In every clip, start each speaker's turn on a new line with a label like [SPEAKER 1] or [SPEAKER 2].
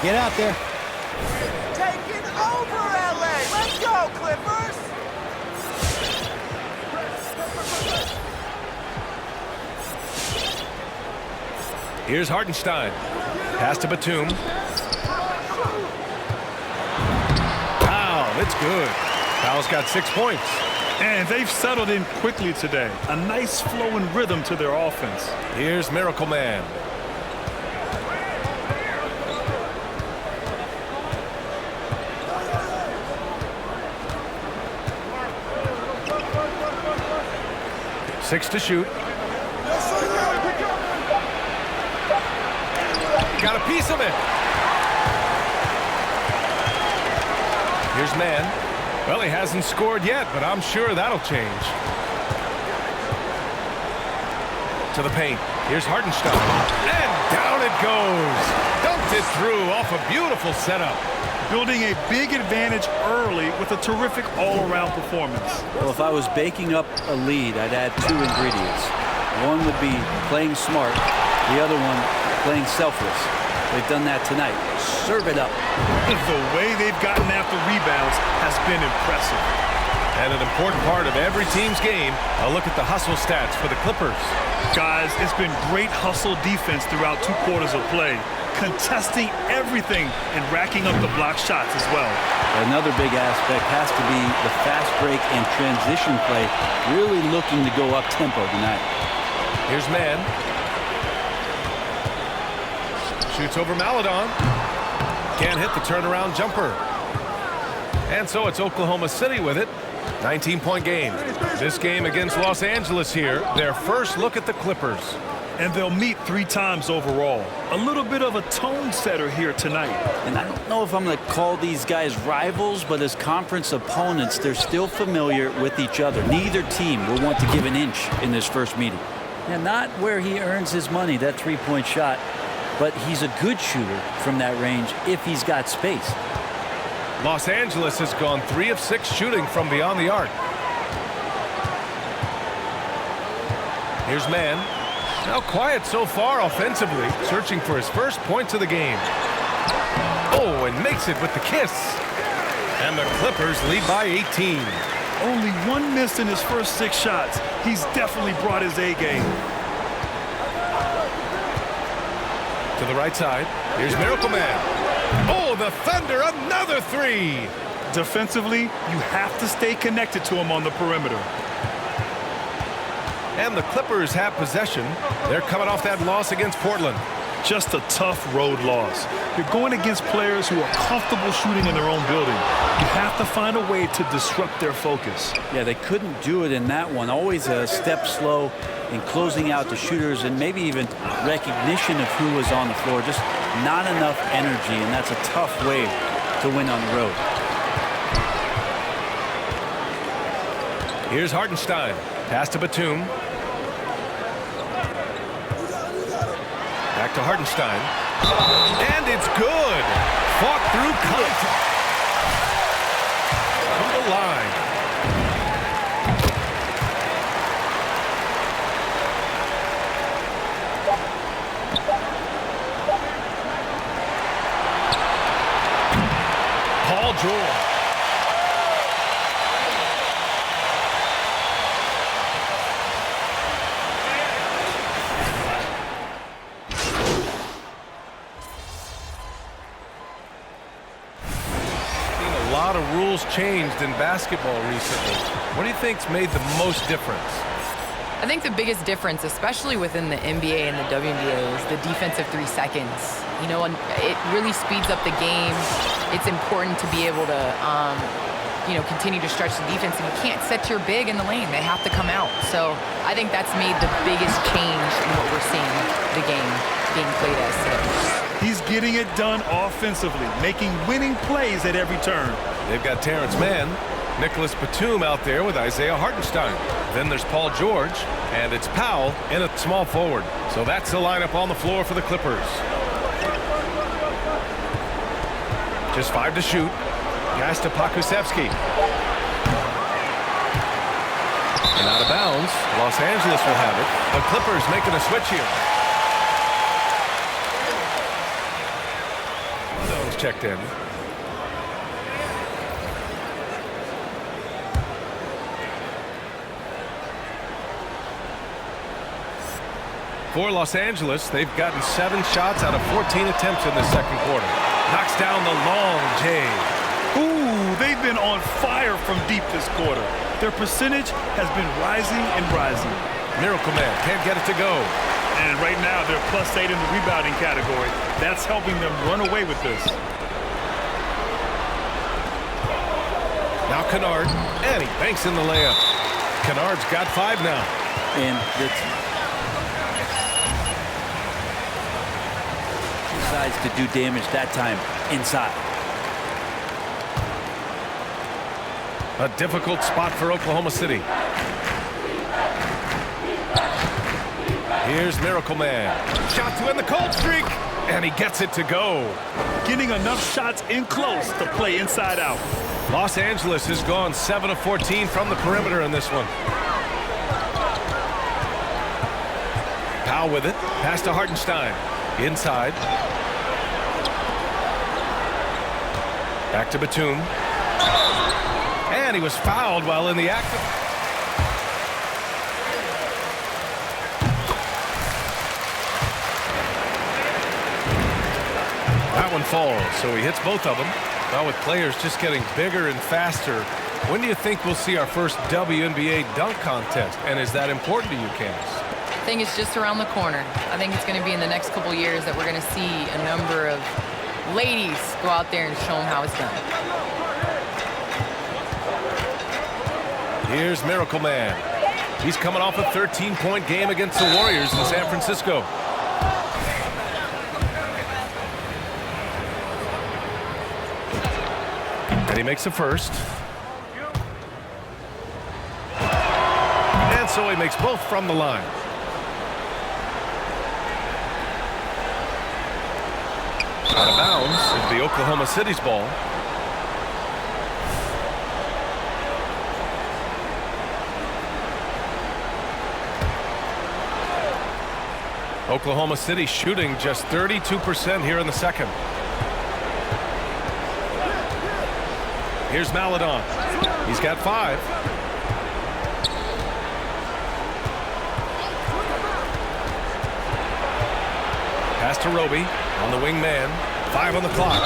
[SPEAKER 1] Get out there.
[SPEAKER 2] Taking over, LA! Let's go, Clippers!
[SPEAKER 3] Here's Hartenstein. Pass to Batum. Foul. It's good. Powell's got 6 points.
[SPEAKER 4] And they've settled in quickly today. A nice flowing rhythm to their offense.
[SPEAKER 3] Here's Miracle Man. Six to shoot. Got a piece of it. Here's Man. Well, he hasn't scored yet, but I'm sure that'll change. To the paint. Here's Hartenstein. And down it goes. Dumped it through off a beautiful setup.
[SPEAKER 4] Building a big advantage early with a terrific all-around performance.
[SPEAKER 1] Well, if I was baking up a lead, I'd add 2 ingredients. One would be playing smart. The other one, playing selfless. They've done that tonight. Serve it up.
[SPEAKER 4] The way they've gotten after rebounds has been impressive.
[SPEAKER 3] And an important part of every team's game, a look at the hustle stats for the Clippers.
[SPEAKER 4] Guys, it's been great hustle defense throughout 2 quarters of play, contesting everything and racking up the block shots as well.
[SPEAKER 1] Another big aspect has to be the fast break and transition play, really looking to go up-tempo tonight.
[SPEAKER 3] Here's Man. Shoots over Maledon. Can't hit the turnaround jumper. And so it's Oklahoma City with it. 19-point game. This game against Los Angeles here. Their first look at the Clippers.
[SPEAKER 4] And they'll meet 3 times overall. A little bit of a tone setter here tonight.
[SPEAKER 1] And I don't know if I'm going to call these guys rivals, but as conference opponents, they're still familiar with each other. Neither team will want to give an inch in this first meeting. And not where he earns his money, that 3-point shot, but he's a good shooter from that range if he's got space.
[SPEAKER 3] Los Angeles has gone 3 of 6 shooting from beyond the arc. Here's Man. Now quiet so far offensively, searching for his first points of the game. Oh, and makes it with the kiss. And the Clippers lead by 18.
[SPEAKER 4] Only 1 miss in his first 6 shots. He's definitely brought his A game.
[SPEAKER 3] To the right side. Here's Miracle Man. Oh, the Thunder, another 3.
[SPEAKER 4] Defensively, you have to stay connected to him on the perimeter.
[SPEAKER 3] And the Clippers have possession. They're coming off that loss against Portland.
[SPEAKER 4] Just a tough road loss. You're going against players who are comfortable shooting in their own building. You have to find a way to disrupt their focus.
[SPEAKER 1] Yeah, they couldn't do it in that one. Always a step slow in closing out the shooters and maybe even recognition of who was on the floor. Just not enough energy, and that's a tough way to win on the road.
[SPEAKER 3] Here's Hartenstein. Pass to Batum. Back to Hartenstein. And it's good. Fought through contact. From the line. Paul George. A lot of rules changed in basketball recently. What do you think's made the most difference?
[SPEAKER 5] I think the biggest difference, especially within the NBA and the WNBA, is the defensive 3 seconds. You know, and it really speeds up the game. It's important to be able to, you know, continue to stretch the defense, and you can't set your big in the lane. They have to come out. So I think that's made the biggest change in what we're seeing the game being played as today.
[SPEAKER 4] He's getting it done offensively, making winning plays at every turn.
[SPEAKER 3] They've got Terrence Mann, Nicholas Batum out there with Isaiah Hartenstein. Then there's Paul George, and it's Powell in a small forward. So that's the lineup on the floor for the Clippers. Just 5 to shoot. Pass to Pokusevski. And out of bounds. Los Angeles will have it. The Clippers making a switch here. checked in. For Los Angeles, they've gotten 7 shots out of 14 attempts in the second quarter. Knocks down the long J.
[SPEAKER 4] Ooh, they've been on fire from deep this quarter. Their percentage has been rising and rising.
[SPEAKER 3] Miracle Man can't get it to go.
[SPEAKER 4] And right now, they're +8 in the rebounding category. That's helping them run away with this.
[SPEAKER 3] Now Kennard, and he banks in the layup. Kennard's got 5 now.
[SPEAKER 1] And decides to do damage that time inside.
[SPEAKER 3] A difficult spot for Oklahoma City. Here's Miracle Man. Shot to end the cold streak, and he gets it to go.
[SPEAKER 4] Getting enough shots in close to play inside out.
[SPEAKER 3] Los Angeles has gone 7 of 14 from the perimeter in this one. Powell with it. Pass to Hartenstein. Inside. Back to Batum. And he was fouled while in the act. That one falls, so he hits both of them. Well, with players just getting bigger and faster, when do you think we'll see our first WNBA dunk contest? And is that important to you, Candace?
[SPEAKER 5] I think it's just around the corner. I think it's going to be in the next couple years that we're going to see a number of ladies go out there and show them how it's done.
[SPEAKER 3] Here's Miracle Man. He's coming off a 13-point game against the Warriors in San Francisco. And he makes the first. And so he makes both from the line. Out of bounds is the Oklahoma City's ball. Oklahoma City shooting just 32% here in the second. Here's Maladon. He's got 5. Pass to Roby on the wing man. 5 on the clock.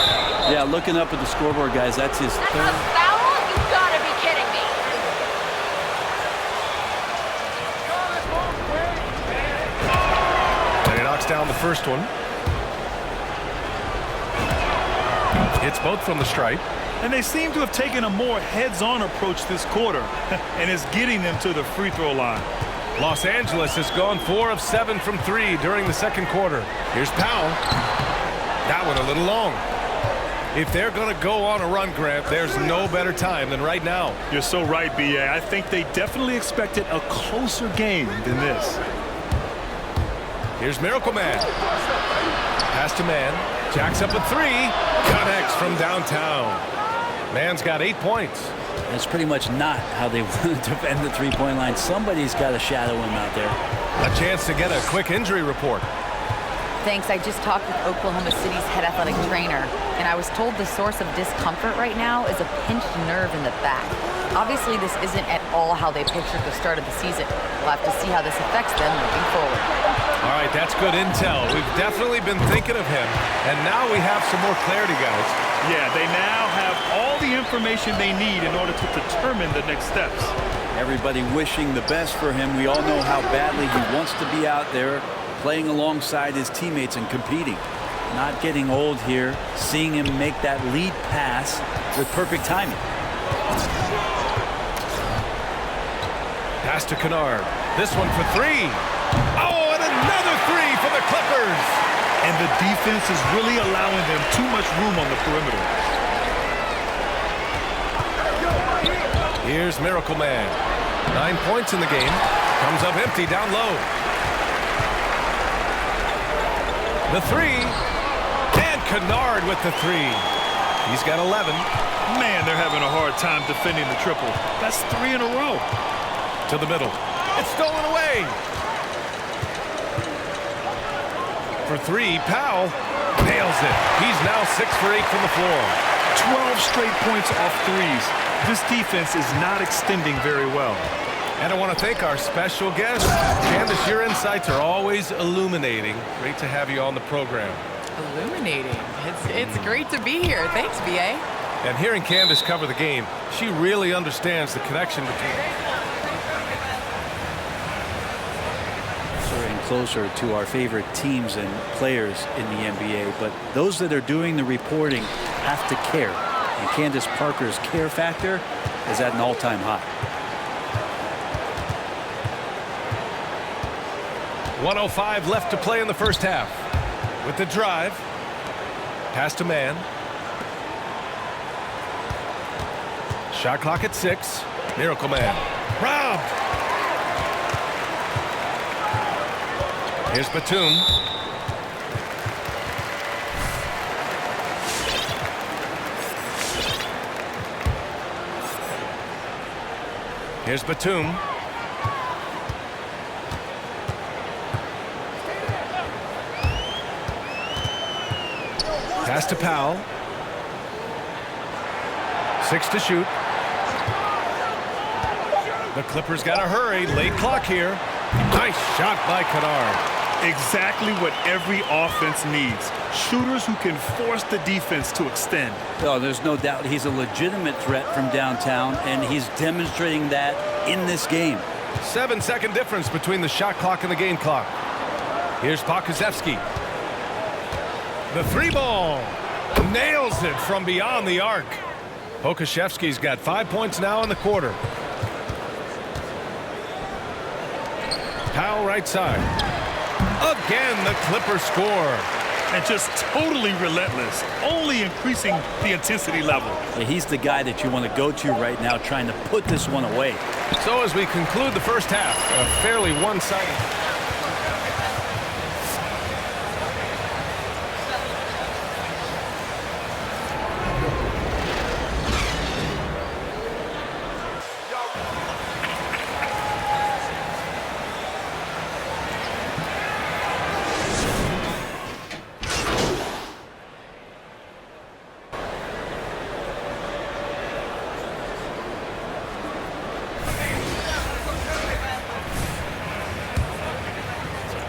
[SPEAKER 1] Yeah, looking up at the scoreboard, guys, that's his
[SPEAKER 6] That's
[SPEAKER 1] third.
[SPEAKER 6] a foul? You gotta be kidding me.
[SPEAKER 3] And he knocks down the first one. Hits both from the stripe.
[SPEAKER 4] And they seem to have taken a more heads-on approach this quarter, and it's getting them to the free throw line.
[SPEAKER 3] Los Angeles has gone 4 of 7 from 3 during the second quarter. Here's Powell. That one a little long. If they're going to go on a run, Grant, there's no better time than right now.
[SPEAKER 4] You're so right, B.A. I think they definitely expected a closer game than this.
[SPEAKER 3] Here's Miracle Man. Pass to Man. Jacks up a 3. Connects from downtown. Man's got 8 points.
[SPEAKER 1] That's pretty much not how they want to defend the three-point line. Somebody's got to shadow him out there.
[SPEAKER 3] A chance to get a quick injury report.
[SPEAKER 7] Thanks. I just talked with Oklahoma City's head athletic trainer, and I was told the source of discomfort right now is a pinched nerve in the back. Obviously, this isn't at all how they pictured the start of the season. We'll have to see how this affects them moving forward.
[SPEAKER 3] All right, that's good intel. We've definitely been thinking of him, and now we have some more clarity, guys.
[SPEAKER 4] Yeah, they now have all the information they need in order to determine the next steps.
[SPEAKER 1] Everybody wishing the best for him. We all know how badly he wants to be out there playing alongside his teammates and competing. Not getting old here, seeing him make that lead pass with perfect timing.
[SPEAKER 3] Pass to Kennard. This one for 3. Oh, and another 3 for the Clippers.
[SPEAKER 4] And the defense is really allowing them too much room on the perimeter.
[SPEAKER 3] Here's Miracle Man. 9 points in the game. Comes up empty down low. The 3. And Kennard with the 3. He's got 11.
[SPEAKER 4] Man, they're having a hard time defending the triple. That's 3 in a row.
[SPEAKER 3] To the middle. It's stolen away. For for three. Powell nails it. He's now 6 for 8 from the floor.
[SPEAKER 4] 12 straight points off threes. This defense is not extending very well.
[SPEAKER 3] And I want to thank our special guest. Candace, your insights are always illuminating. Great to have you on the program.
[SPEAKER 5] Illuminating. It's great to be here. Thanks, BA.
[SPEAKER 3] And hearing Candace cover the game, she really understands the connection between.
[SPEAKER 1] Closer and closer to our favorite teams and players in the NBA, but those that are doing the reporting have to care. And Candace Parker's care factor is at an all-time high.
[SPEAKER 3] 1:05 left to play in the first half. With the drive, pass to man. Shot clock at 6. Miracle Man. Robbed. Here's Batum. Here's Batum. Pass to Powell. 6 to shoot. The Clippers got to hurry. Late clock here. Nice shot by Kennard.
[SPEAKER 4] Exactly what every offense needs. Shooters who can force the defense to extend.
[SPEAKER 1] Oh, there's no doubt he's a legitimate threat from downtown, and he's demonstrating that in this game.
[SPEAKER 3] 7-second difference between the shot clock and the game clock. Here's Pokusevski. The three ball. Nails it from beyond the arc. Pokusevski's got 5 points now in the quarter. Powell right side. Again, the Clippers score.
[SPEAKER 4] And just totally relentless, only increasing the intensity level.
[SPEAKER 1] Yeah, he's the guy that you want to go to right now, trying to put this one away.
[SPEAKER 3] So as we conclude the first half, a fairly one-sided.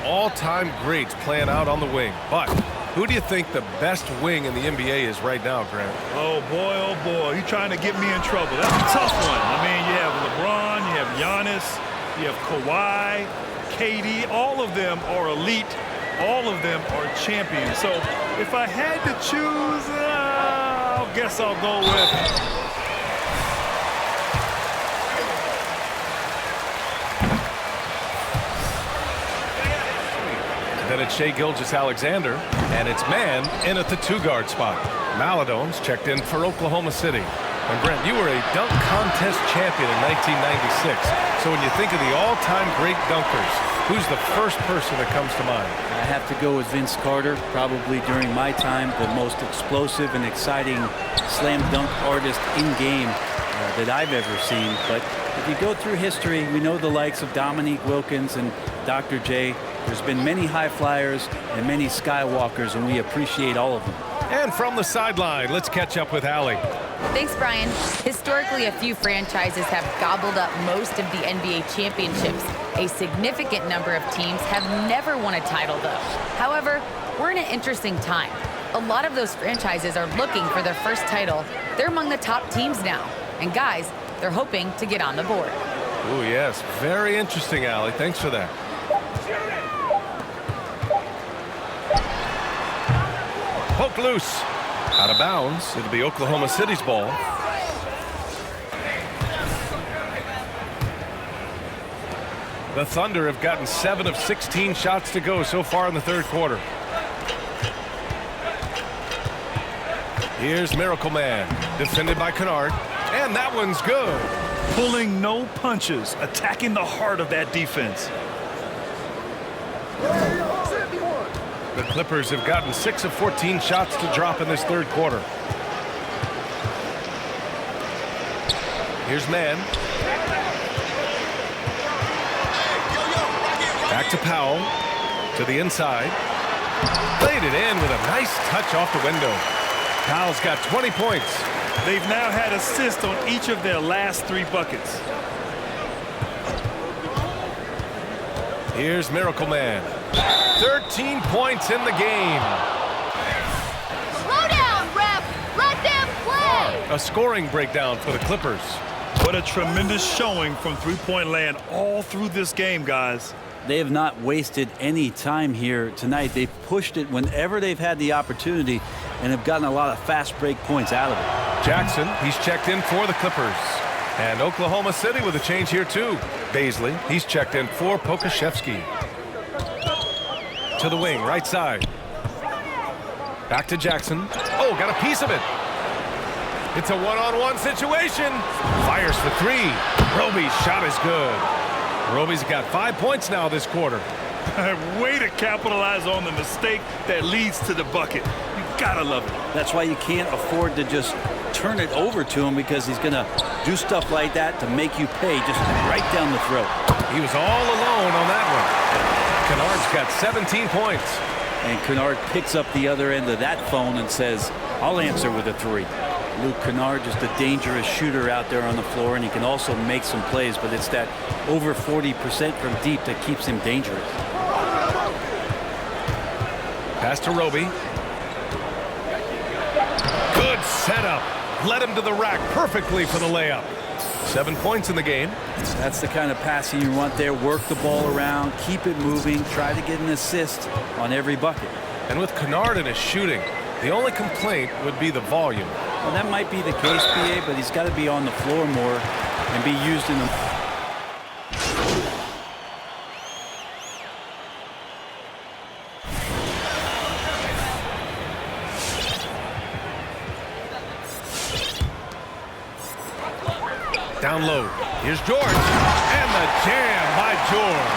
[SPEAKER 3] All-time greats playing out on the wing. But who do you think the best wing in the NBA is right now, Grant?
[SPEAKER 4] Oh, boy, you're trying to get me in trouble. That's a tough one. I mean, you have LeBron, you have Giannis, you have Kawhi, KD. All of them are elite. All of them are champions. So if I had to choose, I guess I'll go with...
[SPEAKER 3] Then it's Shai Gilgeous-Alexander, and it's man in at the two-guard spot. Maladone's checked in for Oklahoma City. And Brent, you were a dunk contest champion in 1996. So when you think of the all-time great dunkers, who's the first person that comes to mind?
[SPEAKER 1] I have to go with Vince Carter, probably during my time, the most explosive and exciting slam dunk artist in game that I've ever seen. But if you go through history, we know the likes of Dominique Wilkins and Dr. J. There's been many high flyers and many skywalkers, and we appreciate all of them.
[SPEAKER 3] And from the sideline, let's catch up with Allie.
[SPEAKER 7] Thanks, Brian. Historically, a few franchises have gobbled up most of the NBA championships. A significant number of teams have never won a title, though. However, we're in an interesting time. A lot of those franchises are looking for their first title. They're among the top teams now. And guys, they're hoping to get on the board.
[SPEAKER 3] Oh, yes. Very interesting, Allie. Thanks for that. Poke loose. Out of bounds. It'll be Oklahoma City's ball. The Thunder have gotten 7 of 16 shots to go so far in the third quarter. Here's Miracle Man. Defended by Kennard. And that one's good.
[SPEAKER 4] Pulling no punches, attacking the heart of that defense.
[SPEAKER 3] The Clippers have gotten 6 of 14 shots to drop in this third quarter. Here's Man. Back to Powell. To the inside. Played it in with a nice touch off the window. Powell's got 20 points.
[SPEAKER 4] They've now had assists on each of their last 3 buckets.
[SPEAKER 3] Here's Miracle Man. 13 points in the game.
[SPEAKER 6] Slow down, ref. Let them play.
[SPEAKER 3] A scoring breakdown for the Clippers.
[SPEAKER 4] What a tremendous showing from three-point land all through this game, guys.
[SPEAKER 1] They have not wasted any time here tonight. They've pushed it whenever they've had the opportunity and have gotten a lot of fast break points out of it.
[SPEAKER 3] Jackson, he's checked in for the Clippers. And Oklahoma City with a change here too. Baisley, he's checked in for Pokashevsky. To the wing, right side. Back to Jackson. Oh, got a piece of it. It's a one-on-one situation. Fires for 3. Roby's shot is good. Roby's got 5 points now this quarter.
[SPEAKER 4] Way to capitalize on the mistake that leads to the bucket. You gotta love it.
[SPEAKER 1] That's why you can't afford to just turn it over to him, because he's going to do stuff like that to make you pay just right down the throat.
[SPEAKER 3] He was all alone on that one. Kennard's got 17 points.
[SPEAKER 1] And Kennard picks up the other end of that phone and says, I'll answer with a 3. Luke Kennard, just a dangerous shooter out there on the floor, and he can also make some plays, but it's that over 40% from deep that keeps him dangerous.
[SPEAKER 3] Pass to Roby. Good setup. Led him to the rack perfectly for the layup. 7 points in the game.
[SPEAKER 1] That's the kind of passing you want there. Work the ball around, keep it moving, try to get an assist on every bucket.
[SPEAKER 3] And with Kennard in his shooting, the only complaint would be the volume.
[SPEAKER 1] Well, that might be the case, PA, but he's got to be on the floor more and be used in the...
[SPEAKER 3] Down low. Here's George. And the jam by George.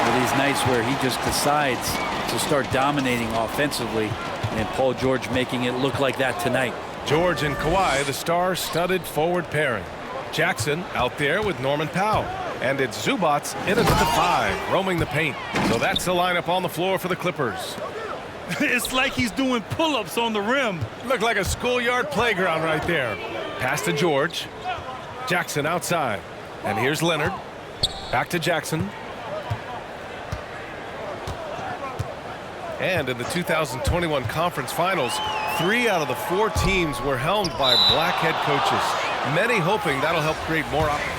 [SPEAKER 1] Well, he's nice where he just decides to start dominating offensively, and Paul George making it look like that tonight.
[SPEAKER 3] George and Kawhi, the star-studded forward pairing. Jackson out there with Norman Powell. And it's Zubats in at the 5, roaming the paint. So that's the lineup on the floor for the Clippers.
[SPEAKER 4] It's like he's doing pull-ups on the rim.
[SPEAKER 3] Looked like a schoolyard playground right there. Pass to George. Jackson outside. And here's Leonard. Back to Jackson. And in the 2021 conference finals, 3 out of the 4 teams were helmed by black head coaches. Many hoping that'll help create more opportunities.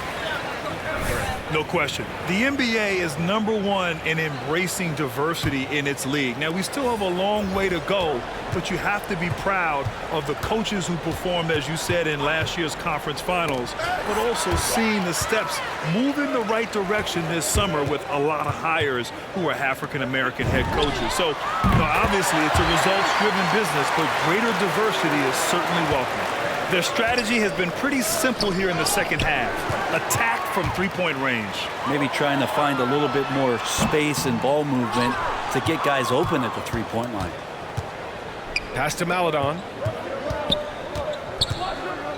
[SPEAKER 4] No question. The NBA is #1 in embracing diversity in its league. Now, we still have a long way to go, but you have to be proud of the coaches who performed, as you said, in last year's conference finals, but also seeing the steps move in the right direction this summer with a lot of hires who are African-American head coaches. So, obviously, it's a results-driven business, but greater diversity is certainly welcome. Their strategy has been pretty simple here in the second half. Attack from three-point range.
[SPEAKER 1] Maybe trying to find a little bit more space and ball movement to get guys open at the three-point line.
[SPEAKER 3] Pass to Maladon.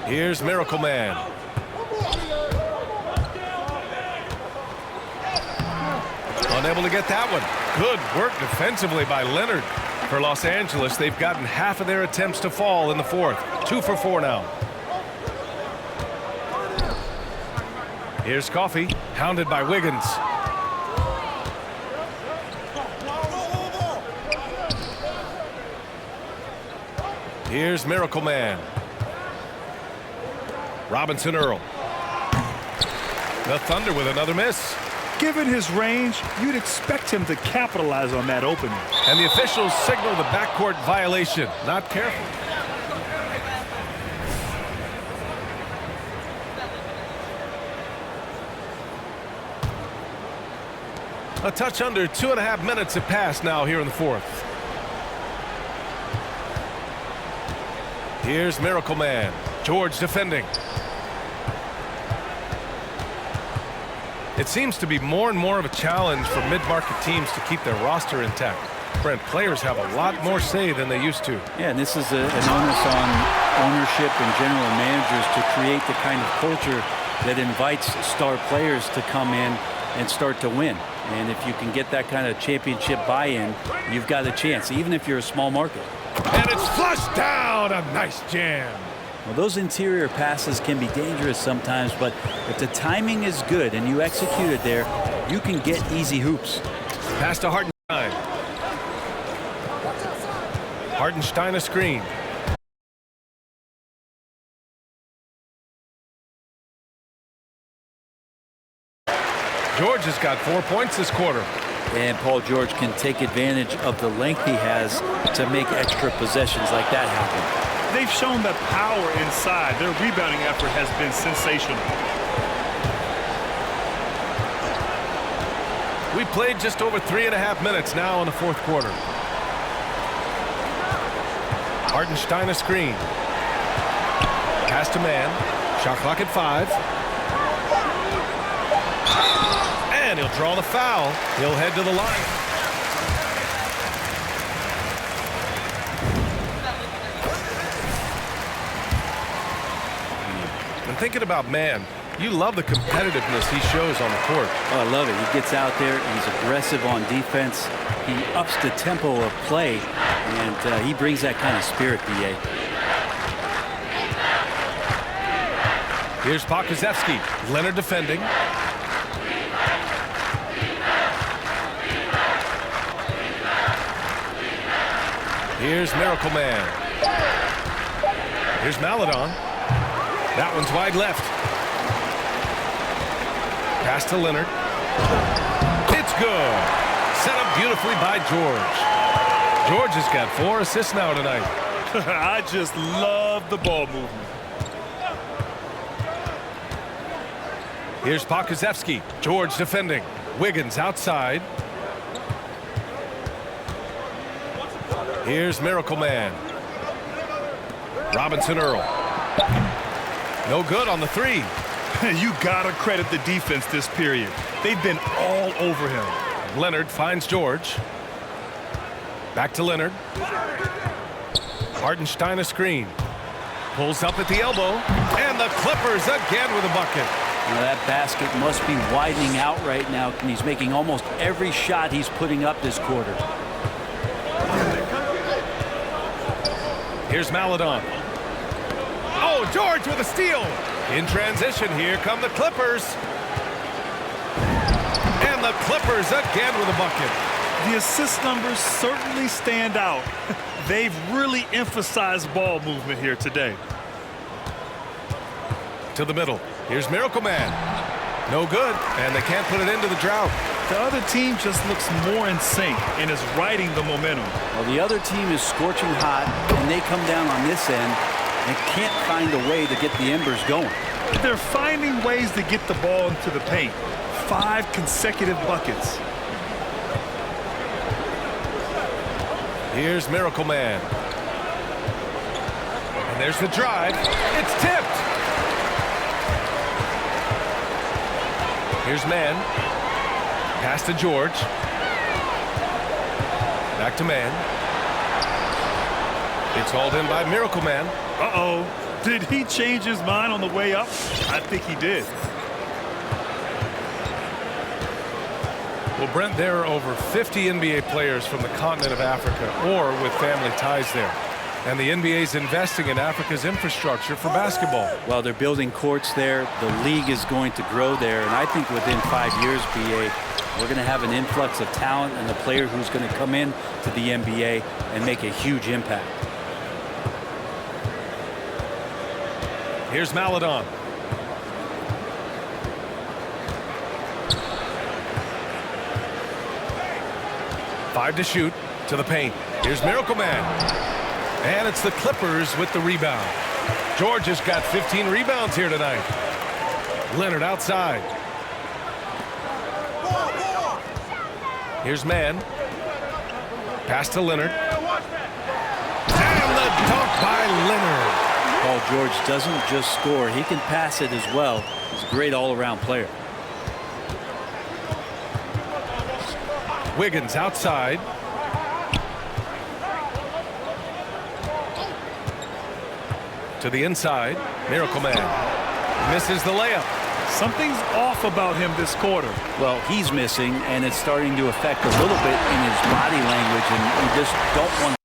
[SPEAKER 3] Here's Miracle Man. Unable to get that one. Good work defensively by Leonard. For Los Angeles, they've gotten half of their attempts to fall in the 4th. 2 for 4 now. Here's Coffey, hounded by Wiggins. Here's Miracle Man. Robinson Earl. The Thunder with another miss.
[SPEAKER 4] Given his range, you'd expect him to capitalize on that opening.
[SPEAKER 3] And the officials signal the backcourt violation. Not careful. A touch under 2.5 minutes have passed now here in the 4th. Here's Miracle Man. George defending. It seems to be more and more of a challenge for mid-market teams to keep their roster intact. Brent, players have a lot more say than they used to.
[SPEAKER 1] Yeah, and this is an onus on ownership and general managers to create the kind of culture that invites star players to come in and start to win. And if you can get that kind of championship buy-in, you've got a chance, even if you're a small market.
[SPEAKER 3] And it's flushed down. A nice jam.
[SPEAKER 1] Well, those interior passes can be dangerous sometimes, but if the timing is good and you execute it there, you can get easy hoops.
[SPEAKER 3] Pass to Hartenstein. Hartenstein a screen. George has got 4 points this quarter.
[SPEAKER 1] And Paul George can take advantage of the length he has to make extra possessions like that happen.
[SPEAKER 4] They've shown that power inside. Their rebounding effort has been sensational.
[SPEAKER 3] We played just over 3.5 minutes now in the fourth quarter. Hartenstein a screen. Pass to man. Shot clock at 5. And he'll draw the foul. He'll head to the line. And thinking about man, you love the competitiveness he shows on the court.
[SPEAKER 1] Oh, I love it. He gets out there. He's aggressive on defense. He ups the tempo of play, and he brings that kind of spirit, B.A.
[SPEAKER 3] Here's Pokusevski. Leonard defending. Here's Miracle Man. Here's Maladon. That one's wide left. Pass to Leonard. It's good. Set up beautifully by George. George has got 4 assists now tonight.
[SPEAKER 4] I just love the ball movement.
[SPEAKER 3] Here's Pokusevski. George defending. Wiggins outside. Here's Miracle Man. Robinson Earl. No good on the 3.
[SPEAKER 4] You gotta credit the defense this period. They've been all over him.
[SPEAKER 3] Leonard finds George. Back to Leonard. Hartenstein a screen. Pulls up at the elbow. And the Clippers again with a bucket.
[SPEAKER 1] Now that basket must be widening out right now, and he's making almost every shot he's putting up this quarter.
[SPEAKER 3] Here's Maladon. Oh, George with a steal. In transition, here come the Clippers. And the Clippers again with a bucket.
[SPEAKER 4] The assist numbers certainly stand out. They've really emphasized ball movement here today.
[SPEAKER 3] To the middle. Here's Miracle Man. No good, and they can't put it into the drought.
[SPEAKER 4] The other team just looks more in sync and is riding the momentum.
[SPEAKER 1] Well, the other team is scorching hot, and they come down on this end and can't find a way to get the embers going.
[SPEAKER 4] They're finding ways to get the ball into the paint. 5 consecutive buckets.
[SPEAKER 3] Here's Miracle Man. And there's the drive. It's tipped. Here's Man. Pass to George. Back to Man. It's hauled in by Miracle Man.
[SPEAKER 4] Uh-oh. Did he change his mind on the way up? I think he did.
[SPEAKER 3] Well, Brent, there are over 50 NBA players from the continent of Africa or with family ties there. And the NBA is investing in Africa's infrastructure for basketball.
[SPEAKER 1] Well, they're building courts there. The league is going to grow there. And I think within 5 years, BA, we're going to have an influx of talent and a player who's going to come in to the NBA and make a huge impact.
[SPEAKER 3] Here's Maladon. Five to shoot. To the paint. Here's Miracle Man. And it's the Clippers with the rebound. George has got 15 rebounds here tonight. Leonard outside. Here's Man. Pass to Leonard. And the dunk by Leonard.
[SPEAKER 1] Paul George doesn't just score. He can pass it as well. He's a great all-around player.
[SPEAKER 3] Wiggins outside. To the inside. Miracle Man misses the layup.
[SPEAKER 4] Something's off about him this quarter.
[SPEAKER 1] Well, he's missing, and it's starting to affect a little bit in his body language, and you just don't want